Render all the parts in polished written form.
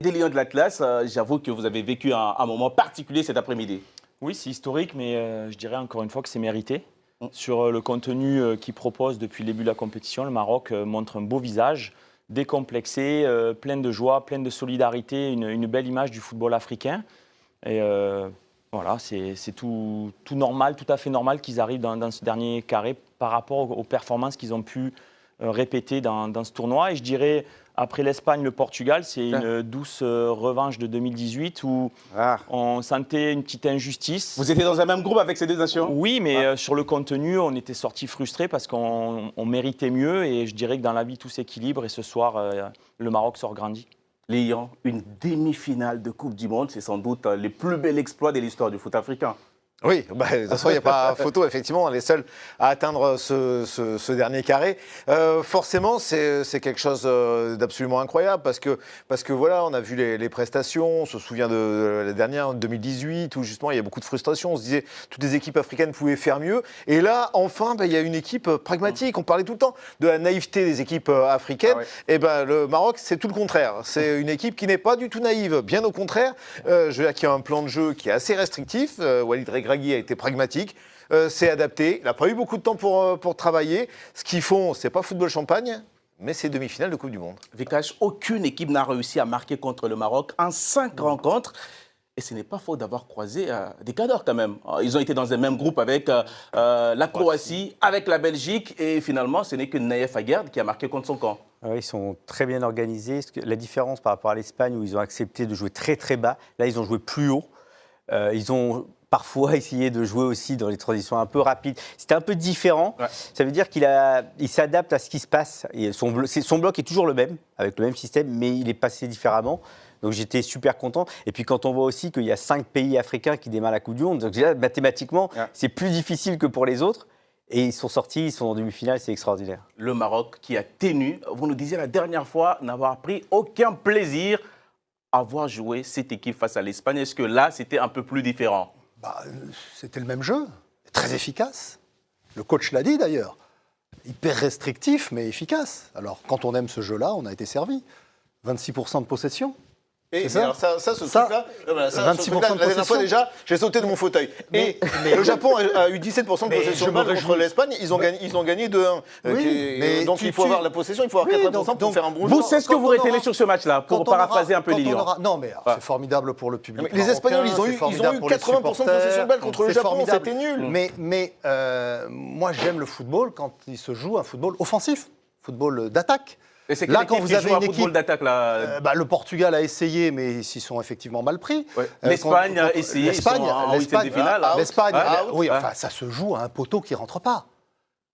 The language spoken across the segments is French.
Des Lions de l'Atlas, j'avoue que vous avez vécu un moment particulier cet après-midi. Oui, c'est historique, mais je dirais encore une fois que c'est mérité. Sur le contenu qu'il propose depuis le début de la compétition, le Maroc montre un beau visage, décomplexé, plein de joie, plein de solidarité, une belle image du football africain. Et voilà, c'est tout normal, tout à fait normal qu'ils arrivent dans ce dernier carré par rapport aux performances qu'ils ont pu répéter dans ce tournoi. Et je dirais, après l'Espagne, le Portugal, c'est une douce revanche de 2018 où on sentait une petite injustice. Vous étiez dans un même groupe avec ces deux nations? Oui, mais sur le contenu, on était sortis frustrés parce qu'on méritait mieux. Et je dirais que dans la vie, tout s'équilibre. Et ce soir, le Maroc sort grandi. Lions, une demi-finale de Coupe du Monde, c'est sans doute le plus bel exploit de l'histoire du foot africain. Oui, de toute façon, il n'y a pas photo, effectivement, on est seuls à atteindre ce dernier carré. Forcément, c'est quelque chose d'absolument incroyable parce que voilà, on a vu les prestations, on se souvient de la dernière, en 2018, où justement il y a beaucoup de frustration, on se disait toutes les équipes africaines pouvaient faire mieux. Et là, enfin, il y a une équipe pragmatique, on parlait tout le temps de la naïveté des équipes africaines. Et le Maroc, c'est tout le contraire. C'est une équipe qui n'est pas du tout naïve, bien au contraire. Je veux dire qu'il y a un plan de jeu qui est assez restrictif. Walid Regragui a été pragmatique, s'est adapté. Il n'a pas eu beaucoup de temps pour travailler. Ce qu'ils font, ce n'est pas football champagne, mais c'est demi-finale de Coupe du Monde. Vikash, aucune équipe n'a réussi à marquer contre le Maroc en 5 rencontres. Et ce n'est pas faux d'avoir croisé des cadors quand même. Ils ont été dans un même groupe avec la Croatie, avec la Belgique. Et finalement, ce n'est que Naïef Aguerd qui a marqué contre son camp. Ils sont très bien organisés. La différence par rapport à l'Espagne, où ils ont accepté de jouer très très bas, là, ils ont joué plus haut. Ils ont parfois essayé de jouer aussi dans les transitions un peu rapides. C'était un peu différent. Ouais. Ça veut dire qu'il s'adapte à ce qui se passe. Et son bloc est toujours le même, avec le même système, mais il est passé différemment. Donc j'étais super content. Et puis quand on voit aussi qu'il y a 5 pays africains qui démarrent la Coupe du Monde, donc déjà, mathématiquement, c'est plus difficile que pour les autres. Et ils sont sortis, ils sont en demi-finale, c'est extraordinaire. Le Maroc qui a tenu, vous nous disiez la dernière fois, n'avoir pris aucun plaisir à voir jouer cette équipe face à l'Espagne. Est-ce que là, c'était un peu plus différent? C'était le même jeu, très efficace. Le coach l'a dit d'ailleurs. Hyper restrictif, mais efficace. Alors, quand on aime ce jeu-là, on a été servi. 26% de possession. Et ce truc-là, la dernière fois déjà, j'ai sauté de mon fauteuil. Mais le Japon a eu 17% de possession de balle contre l'Espagne. Ils ont gagné 2-1. Donc il faut avoir la possession, il faut avoir 80% pour faire un bon jeu. Vous savez ce que vous retenez sur ce match-là, pour paraphraser un peu les Lions? Non, mais c'est formidable pour le public. Les Espagnols, ils ont eu 80% de possession de balle contre le Japon, c'était nul. Mais moi, j'aime le football quand il se joue un football offensif, football d'attaque. Et c'est là, quand vous avez un football d'attaque, là... le Portugal a essayé, mais ils s'y sont effectivement mal pris. Ouais. L'Espagne a essayé, l'Espagne, l'Espagne, oui, enfin, ça se joue à un poteau qui ne rentre pas.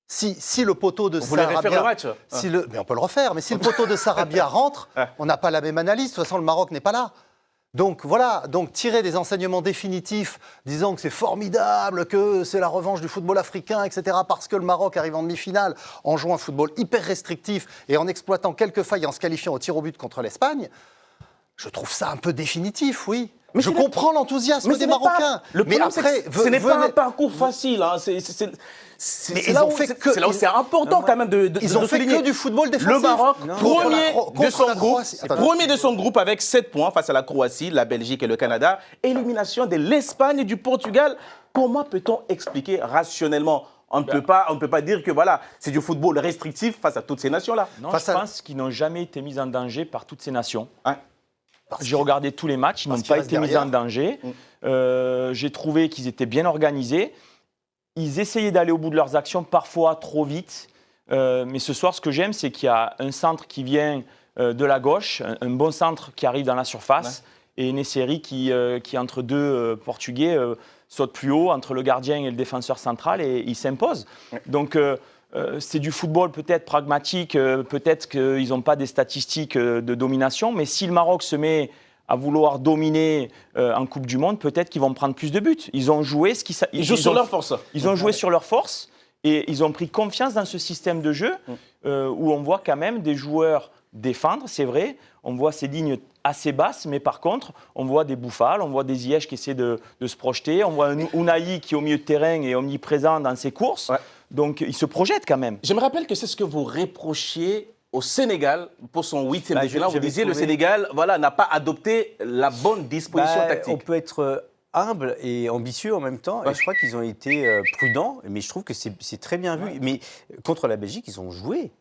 Si le poteau de Sarabia... Vous voulez refaire le match mais on peut le refaire, mais si le poteau de Sarabia rentre, on n'a pas la même analyse. De toute façon, le Maroc n'est pas là. Donc voilà, tirer des enseignements définitifs, disant que c'est formidable, que c'est la revanche du football africain, etc., parce que le Maroc arrive en demi-finale en jouant un football hyper restrictif et en exploitant quelques failles, en se qualifiant au tir au but contre l'Espagne, je trouve ça un peu définitif, oui. Mais je comprends l'enthousiasme des Marocains. Mais après, ce n'est pas un parcours facile. Hein. C'est là où c'est important quand même de Ils ont fait que du football défensif. Le Maroc, premier de son groupe avec 7 points face à la Croatie, la Belgique et le Canada. Élimination de l'Espagne et du Portugal. Comment peut-on expliquer rationnellement? On ne peut pas dire que voilà, c'est du football restrictif face à toutes ces nations-là. Non, je pense qu'ils n'ont jamais été mis en danger par toutes ces nations. J'ai regardé tous les matchs, ils n'ont pas été mis en danger. J'ai trouvé qu'ils étaient bien organisés. Ils essayaient d'aller au bout de leurs actions, parfois trop vite. Mais ce soir, ce que j'aime, c'est qu'il y a un centre qui vient de la gauche, un bon centre qui arrive dans la surface, et Nesseri qui entre deux Portugais, saute plus haut, entre le gardien et le défenseur central, et il s'impose. Donc, c'est du football peut-être pragmatique, peut-être qu'ils n'ont pas des statistiques de domination, mais si le Maroc se met à vouloir dominer en Coupe du Monde, peut-être qu'ils vont prendre plus de buts. Ils ont joué ils jouent sur leur force. Ils ont joué sur leur force et ils ont pris confiance dans ce système de jeu où on voit quand même des joueurs défendre, c'est vrai. On voit ces lignes assez basses, mais par contre, on voit des Bouffal, on voit des Ziyech qui essaient de se projeter, on voit un Ounahi qui, au milieu de terrain, est omniprésent dans ses courses. Donc, il se projette quand même. Je me rappelle que c'est ce que vous reprochiez au Sénégal pour son 8e de finale. Vous j'avais disiez le trouvé- Sénégal n'a pas adopté la bonne disposition tactique. On peut être humble et ambitieux en même temps. Et je crois qu'ils ont été prudents, mais je trouve que c'est très bien vu. Mais contre la Belgique, ils ont joué.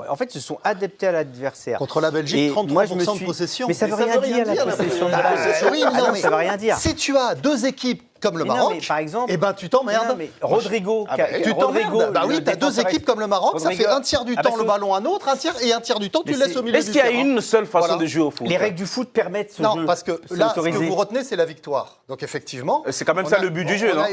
En fait, ils se sont adaptés à l'adversaire. Contre la Belgique, Et 33% moi, je me de suis- possession. Mais ça veut rien dire, la possession de balle. Oui, mais non, mais ça veut rien dire. Si tu as deux équipes comme le Mais non, Maroc, mais par exemple- eh ben tu t'emmerdes. Non, mais Rodrigo, Tu t'emmerdes. Bah oui, tu as deux équipes comme le Maroc, ça fait un tiers du temps le ballon à un autre, un tiers du temps tu Mais le laisses au milieu Est-ce du qu'il y a terrain. une seule façon Voilà. de jouer au foot? Les règles du foot permettent ce jeu. Non, parce que C'est là, ce que autorisé. vous retenez, c'est la victoire. Donc effectivement... C'est quand même ça le but du jeu, non?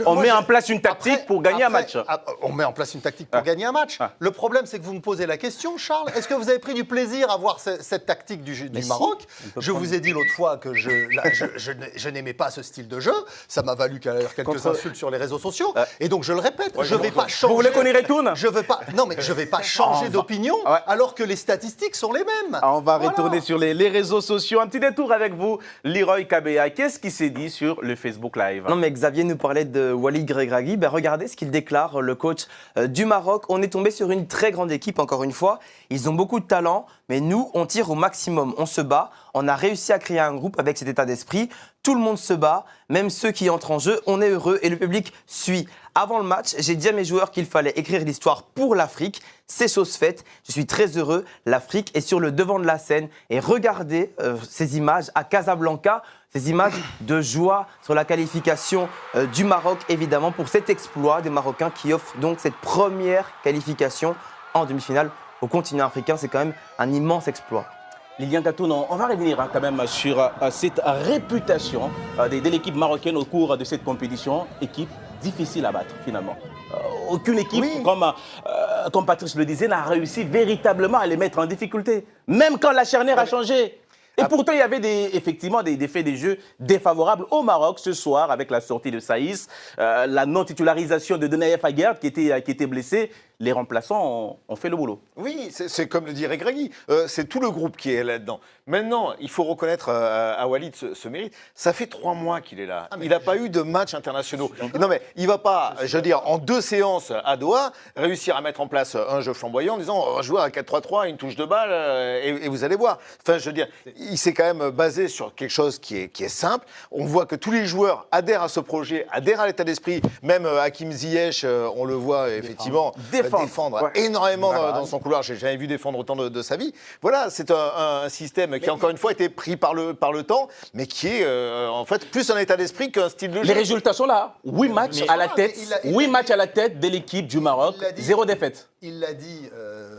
On met en place une tactique pour gagner un match. On met en place une tactique pour gagner un match. Le problème, c'est que vous me posez la question, Charles, est-ce que vous avez pris du plaisir à voir cette tactique du Mais si, Maroc? on peut Je prendre- vous ai dit l'autre fois que je n'aimais pas ce style de jeu. Ça m'a valu quelques insultes sur les réseaux sociaux. Et donc, je le répète, je ne vais pas changer... Vous voulez qu'on y retourne? Je veux pas. Non, mais je vais pas changer d'opinion alors que les statistiques sont les mêmes. On va Voilà. retourner sur les réseaux sociaux. Un petit détour avec vous, Leroy Kabea. Qu'est-ce qui s'est dit sur le Facebook Live? Non, mais Xavier nous parlait de Walid Regragui. Ben, regardez ce qu'il déclare, le coach du Maroc. On est tombé sur une très grande équipe, encore une fois. Ils ont beaucoup de talent, mais nous, on tire au maximum. On se bat. On a réussi à créer un groupe avec cet état d'esprit. Tout le monde se bat, même ceux qui entrent en jeu. On est heureux et le public suit. Avant le match, j'ai dit à mes joueurs qu'il fallait écrire l'histoire pour l'Afrique. C'est chose faite. Je suis très heureux. L'Afrique est sur le devant de la scène. Et regardez ces images à Casablanca, ces images de joie sur la qualification du Maroc, évidemment, pour cet exploit des Marocains qui offrent donc cette première qualification en demi-finale au continent africain. C'est quand même un immense exploit. Lilian Katoun, on va revenir quand même sur cette réputation de l'équipe marocaine au cours de cette compétition. Équipe difficile à battre, finalement. Aucune équipe, comme Patrice le disait, n'a réussi véritablement à les mettre en difficulté. Même quand la charnière a changé. Et pourtant, il y avait effectivement des faits des jeux défavorables au Maroc ce soir avec la sortie de Saïs, la non-titularisation de Denaïef Aguerd qui était blessé. Les remplaçants ont fait le boulot. Oui, c'est comme le dit Regragui, c'est tout le groupe qui est là-dedans. Maintenant, il faut reconnaître à Walid ce mérite. Ça fait 3 mois qu'il est là. Il n'a pas eu de matchs internationaux. Non mais il ne va pas, je veux dire, en 2 séances à Doha, réussir à mettre en place un jeu flamboyant en disant on va jouer à 4-3-3, une touche de balle et vous allez voir. Enfin, je veux dire, il s'est quand même basé sur quelque chose qui est simple. On voit que tous les joueurs adhèrent à ce projet, adhèrent à l'état d'esprit. Même Hakim Ziyech, on le voit effectivement défendre énormément dans son couloir. J'ai jamais vu défendre autant de sa vie. Voilà, c'est un système qui, encore une fois, a été pris par le temps, mais qui est en fait plus un état d'esprit qu'un style de jeu. Les résultats sont là. 8 matchs à la tête. 8 matchs à la tête de l'équipe du Maroc. 0 défaite. Il l'a dit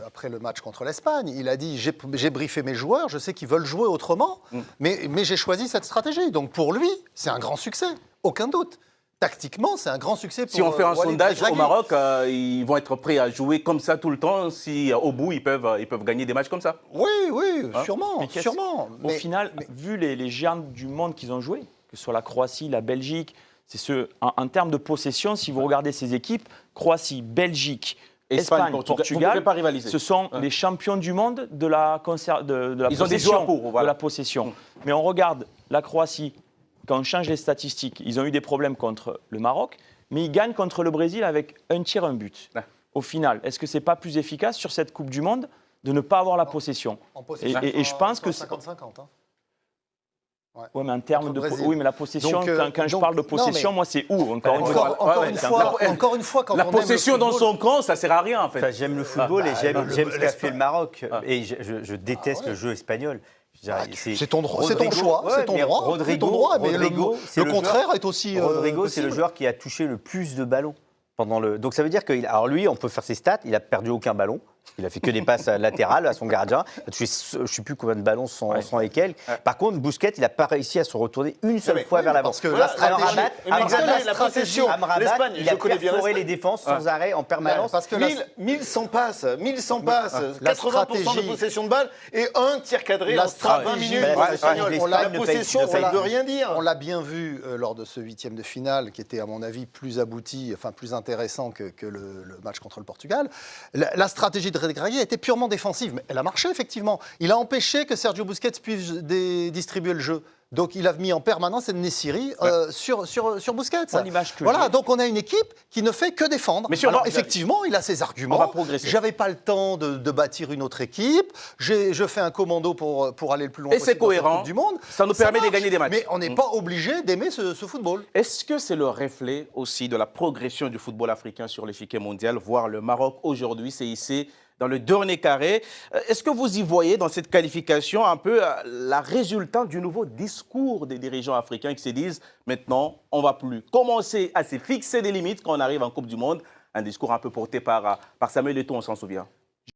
après le match contre l'Espagne. Il a dit j'ai briefé mes joueurs, je sais qu'ils veulent jouer autrement, mais j'ai choisi cette stratégie. Donc pour lui, c'est un grand succès, aucun doute. Tactiquement, c'est un grand succès pour Si on fait un Walid sondage Regragui. au Maroc, ils vont être prêts à jouer comme ça tout le temps si au bout ils peuvent gagner des matchs comme ça. Oui, sûrement, Mais sûrement. Au final, vu les géants du monde qu'ils ont joué, que ce soit la Croatie, la Belgique, en termes de possession, si vous regardez ces équipes, Croatie, Belgique, Espagne, vous ne Portugal, pouvez pas rivaliser. ce sont les champions du monde de la Ils ont des joueurs pour, voilà. de la possession. Mais on regarde la Croatie, quand on change les statistiques, ils ont eu des problèmes contre le Maroc, mais ils gagnent contre le Brésil avec un tir, un but. Ouais. Au final, est-ce que c'est pas plus efficace sur cette Coupe du Monde de ne pas avoir la possession? En possession, Et je pense que c'est 50-50. Hein. Oui, mais en termes Contre de le Brésil. oui, mais la possession, Donc, quand je parle de possession, moi c'est où encore une fois. Encore une fois, quand La on aime le possession dans football, son camp, ça sert à rien en fait. Enfin, j'aime le football et j'aime ce qu'a fait le Maroc. Et je déteste le jeu espagnol. Je veux dire, c'est ton choix, c'est ton mais droit, c'est ton droit, mais Rodrigo, le contraire est aussi Rodrigo, c'est le possible. joueur qui a touché le plus de ballons pendant le. Donc ça veut dire que, alors lui, on peut faire ses stats, il a perdu aucun ballon. Il a fait que des passes latérales à son gardien. Il a touché, je ne sais plus combien de ballons, 100 et quelques. Par contre, Bousquet, il n'a pas réussi à se retourner une seule fois vers l'avant. Parce que Voilà, la stratégie, la possession, l'Espagne, il a je connais bien perforé les défenses sans arrêt en permanence. parce que 1100 passes, 1100 passes, la 80% de stratégie- possession de balle et un tir cadré La en 20 stratégie- minutes. la stratégie de La l'Espagne ne possession, paye- ça ne ne paye- veut rien dire. On l'a bien vu lors de ce 8e de finale, qui était à mon avis plus abouti, enfin plus intéressant que le match contre le Portugal. La stratégie de Regragui était purement défensive, mais elle a marché effectivement. Il a empêché que Sergio Busquets puisse distribuer le jeu. Donc il a mis en permanence Nesiri sur Busquets. L'image que voilà, j'ai. donc on a une équipe qui ne fait que défendre. Messieurs, Alors effectivement, il a ses arguments. On va progresser. J'avais pas le temps de bâtir une autre équipe. Je fais un commando pour aller le plus loin Et possible c'est cohérent. dans cette Coupe du Monde. Ça nous permet de marche, gagner des matchs. Mais on n'est pas obligé d'aimer ce football. Est-ce que c'est le reflet aussi de la progression du football africain sur l'échiquier mondial, voir le Maroc aujourd'hui s'est hissé dans le dernier carré? Est-ce que vous y voyez dans cette qualification un peu la résultante du nouveau discours des dirigeants africains qui se disent maintenant, on ne va plus commencer à se fixer des limites quand on arrive en Coupe du Monde? Un discours un peu porté par Samuel Eto'o, on s'en souvient.